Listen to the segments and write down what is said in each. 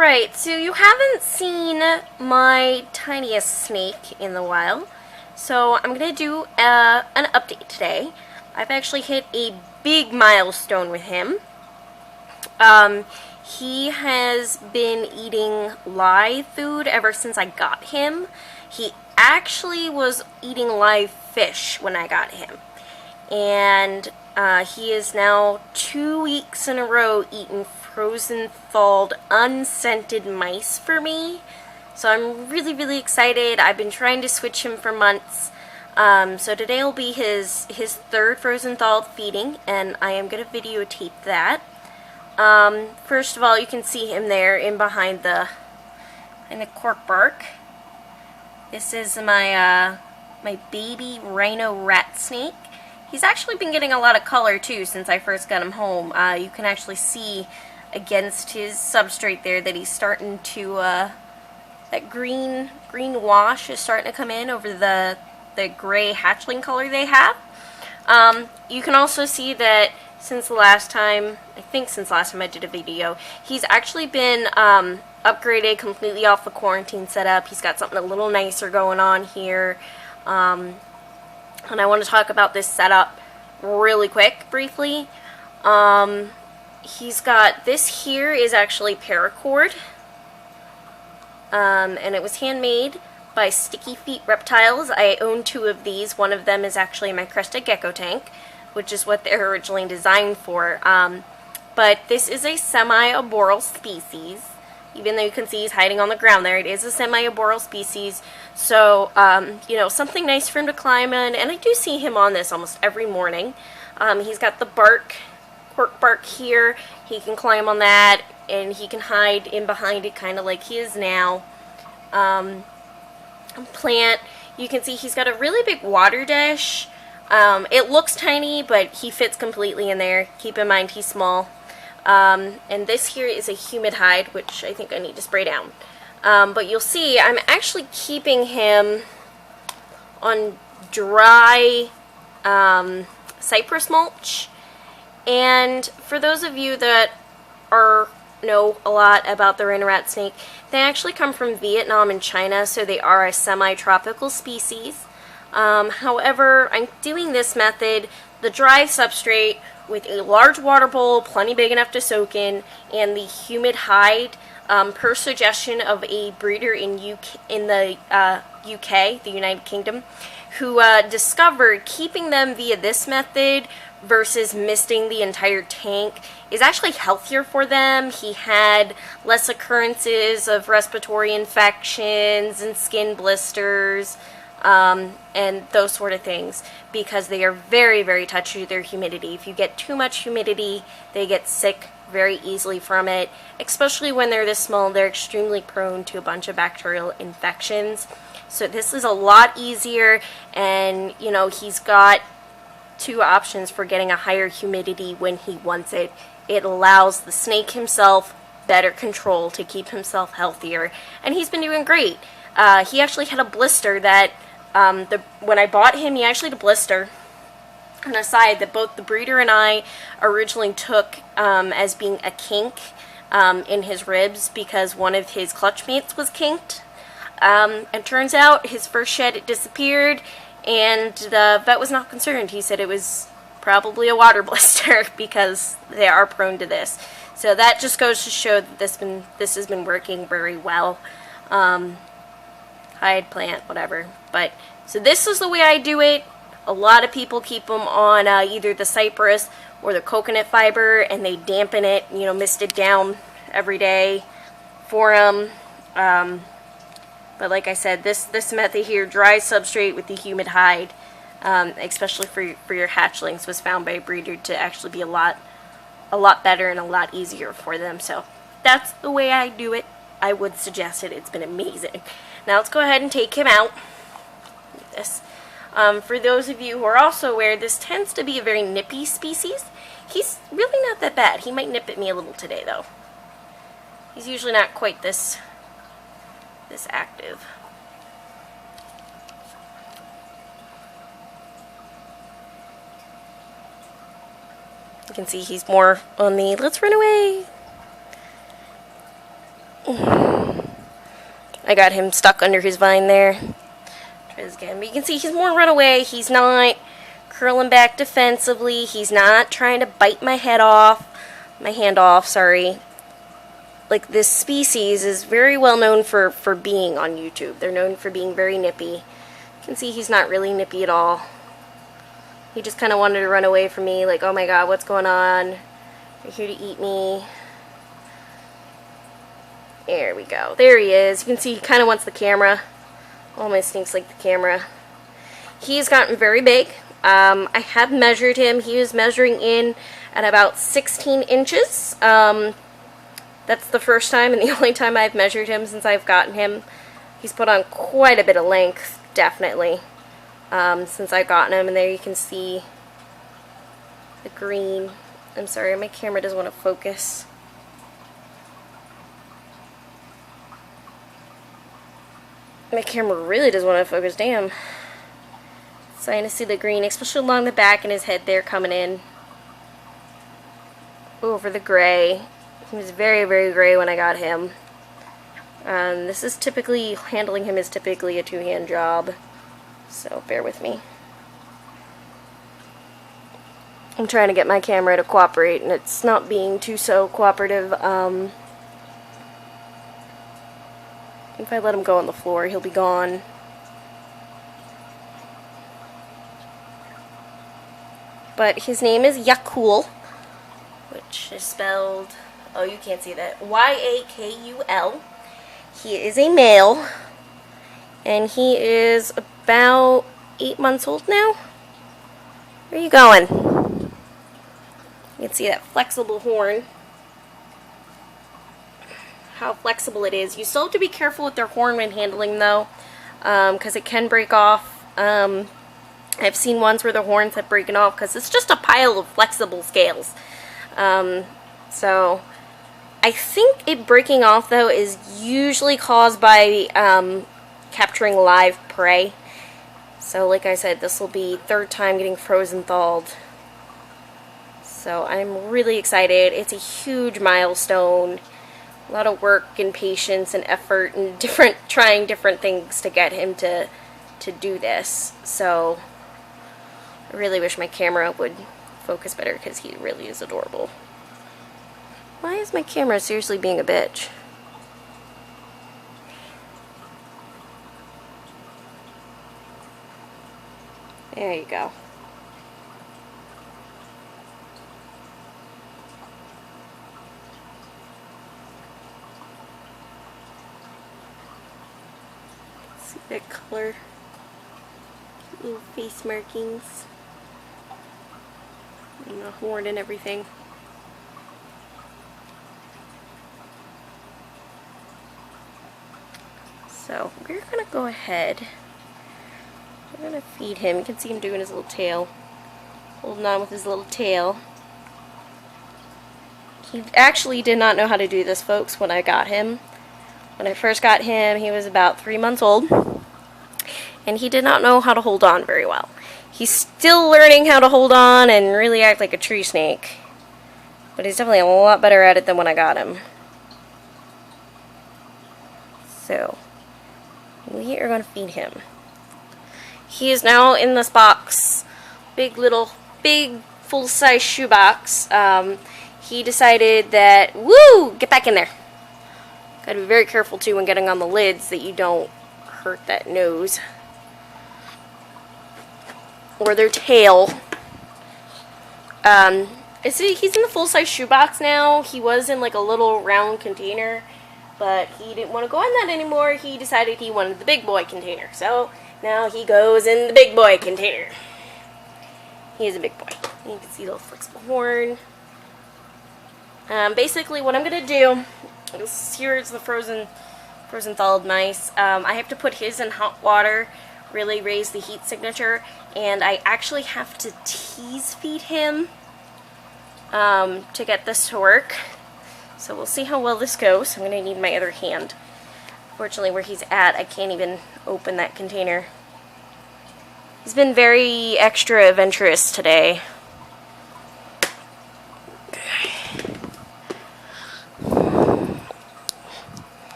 Alright, so you haven't seen my tiniest snake in a while, so I'm going to do an update today. I've actually hit a big milestone with him. He has been eating live food ever since I got him. He actually was eating live fish when I got him. And he is now 2 weeks in a row eating frozen, thawed, unscented mice for me. So I'm really, really excited. I've been trying to switch him for months. So today will be his third frozen, thawed feeding, and I am going to videotape that. First of all, you can see him there in behind the cork bark. This is my my baby Rhino rat snake. He's actually been getting a lot of color too since I first got him home. You can actually see against his substrate there that he's starting to that green wash is starting to come in over the gray hatchling color they have. You can also see that since the last time, I did a video, he's actually been upgraded completely off the quarantine setup. He's got something a little nicer going on here. And I want to talk about this setup really quick, briefly. He's got, this here is actually paracord. And it was handmade by Sticky Feet Reptiles. I own 2 of these. One of them is actually my crested gecko tank, which is what they're originally designed for. But this is a semi-arboreal species. Even though you can see he's hiding on the ground there, it is a semi-arboreal species. So, you know, something nice for him to climb on. And I do see him on this almost every morning. He's got the cork bark here. He can climb on that, and he can hide in behind it, kind of like he is now. Plant, you can see he's got a really big water dish. It looks tiny, but he fits completely in there. Keep in mind he's small. And this here is a humid hide, which I think I need to spray down. But you'll see I'm actually keeping him on dry cypress mulch. And for those of you that know a lot about the Rhino rat snake, they actually come from Vietnam and China, so they are a semi-tropical species. However, I'm doing this method, the dry substrate, with a large water bowl, plenty big enough to soak in, and the humid hide, per suggestion of a breeder in the UK, the United Kingdom, who discovered keeping them via this method versus misting the entire tank is actually healthier for them. He had less occurrences of respiratory infections and skin blisters, and those sort of things, because they are very, very touchy to their humidity. If you get too much humidity, they get sick very easily from it. Especially when they're this small, they're extremely prone to a bunch of bacterial infections. So this is a lot easier, and you know, he's got 2 options for getting a higher humidity when he wants it. It allows the snake himself better control to keep himself healthier, and he's been doing great. He actually had a blister that when I bought him, he actually had a blister, an aside that both the breeder and I originally took as being a kink in his ribs because one of his clutch mates was kinked. And turns out his first shed, it disappeared, and the vet was not concerned. He said it was probably a water blister because they are prone to this. So that just goes to show that this has been working very well. Hide, plant, whatever. But so this is the way I do it. A lot of people keep them on either the cypress or the coconut fiber, and they dampen it, you know, mist it down every day for them. But like I said, this method here, dry substrate with the humid hide, especially for your hatchlings, was found by a breeder to actually be a lot better and a lot easier for them. So that's the way I do it. I would suggest it. It's been amazing. Now let's go ahead and take him out. This. For those of you who are also aware, this tends to be a very nippy species. He's really not that bad. He might nip at me a little today, though. He's usually not quite this active. You can see he's more on the let's run away. I got him stuck under his vine there. Try this again. But you can see he's more run away. He's not curling back defensively. He's not trying to bite my hand off, sorry. Like, this species is very well known for being on YouTube. They're known for being very nippy. You can see he's not really nippy at all. He just kind of wanted to run away from me, like, oh my god, what's going on? You're here to eat me. There we go. There he is. You can see he kind of wants the camera. All my snakes like the camera. He's gotten very big. I have measured him. He was measuring in at about 16 inches. That's the first time and the only time I've measured him since I've gotten him. He's put on quite a bit of length, definitely, since I've gotten him. And there you can see the green. I'm sorry, my camera doesn't want to focus. My camera really doesn't want to focus, damn. Starting to see the green, especially along the back and his head there coming in. Over the gray. He was very, very gray when I got him. This is typically, handling him is typically a two-hand job. So bear with me. I'm trying to get my camera to cooperate and it's not being too so cooperative. If I let him go on the floor, he'll be gone. But his name is Yakul, which is spelled, oh, you can't see that, Y-A-K-U-L. He is a male, and he is about 8 months old now. Where are you going? You can see that flexible horn. How flexible it is. You still have to be careful with their horn when handling, though, because it can break off. I've seen ones where the horns have broken off because it's just a pile of flexible scales. So I think it breaking off, though, is usually caused by capturing live prey. So like I said, this will be third time getting frozen thawed. So I'm really excited. It's a huge milestone. A lot of work and patience and effort and trying different things to get him to do this. So I really wish my camera would focus better because he really is adorable. Why is my camera seriously being a bitch? There you go. See that color? Little face markings. And the horn and everything. So we're gonna go ahead. We're gonna feed him. You can see him doing his little tail. Holding on with his little tail. He actually did not know how to do this, folks, when I got him. When I first got him, he was about 3 months old. And he did not know how to hold on very well. He's still learning how to hold on and really act like a tree snake. But he's definitely a lot better at it than when I got him. So we are going to feed him. He is now in this box. Big full-size shoebox. He decided that, woo, get back in there. Gotta be very careful too when getting on the lids that you don't hurt that nose. Or their tail. He's in the full-size shoebox now. He was in like a little round container, but he didn't want to go in that anymore. He decided he wanted the big boy container. So now he goes in the big boy container. He is a big boy. You can see the little flexible horn. Basically what I'm going to do is, here's the frozen thawed mice. I have to put his in hot water, really raise the heat signature, and I actually have to tease feed him to get this to work. So we'll see how well this goes. I'm going to need my other hand. Fortunately, where he's at, I can't even open that container. He's been very extra adventurous today.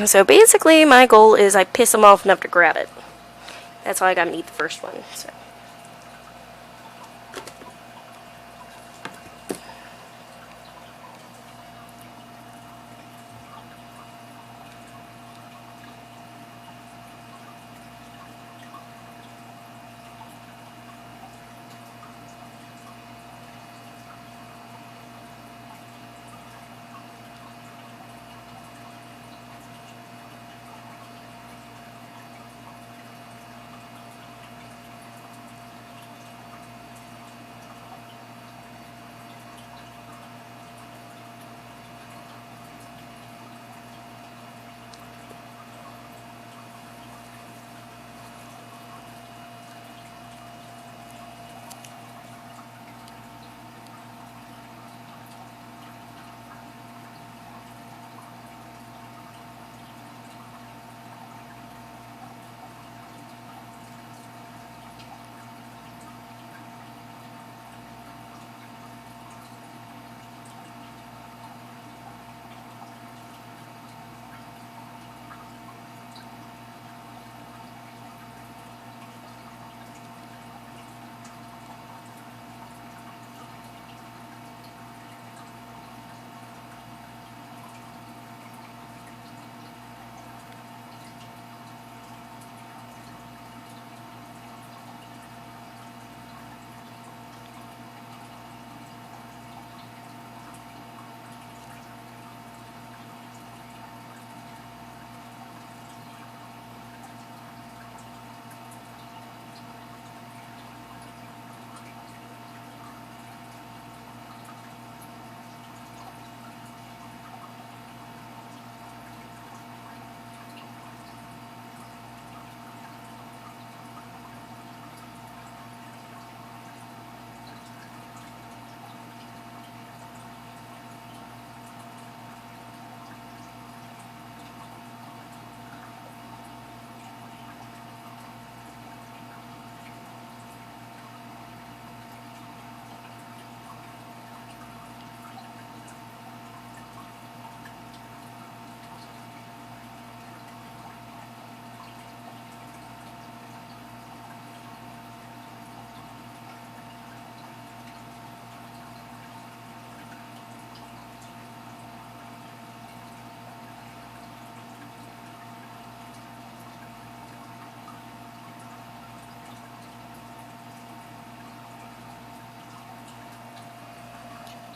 So basically, my goal is I piss him off enough to grab it. That's how I got to eat the first one. So.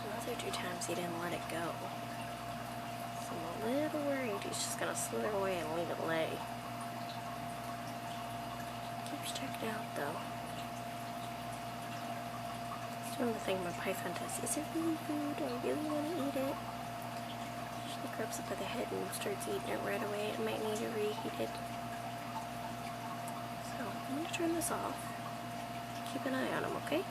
The other 2 times he didn't let it go. So I'm a little worried he's just going to slither away and leave it lay. Keeps checking out though. He's doing the thing my python does. Is it really food? Do I really want to eat it? Usually grabs it by the head and starts eating it right away. It might need to reheat it. So I'm going to turn this off. Keep an eye on him, okay?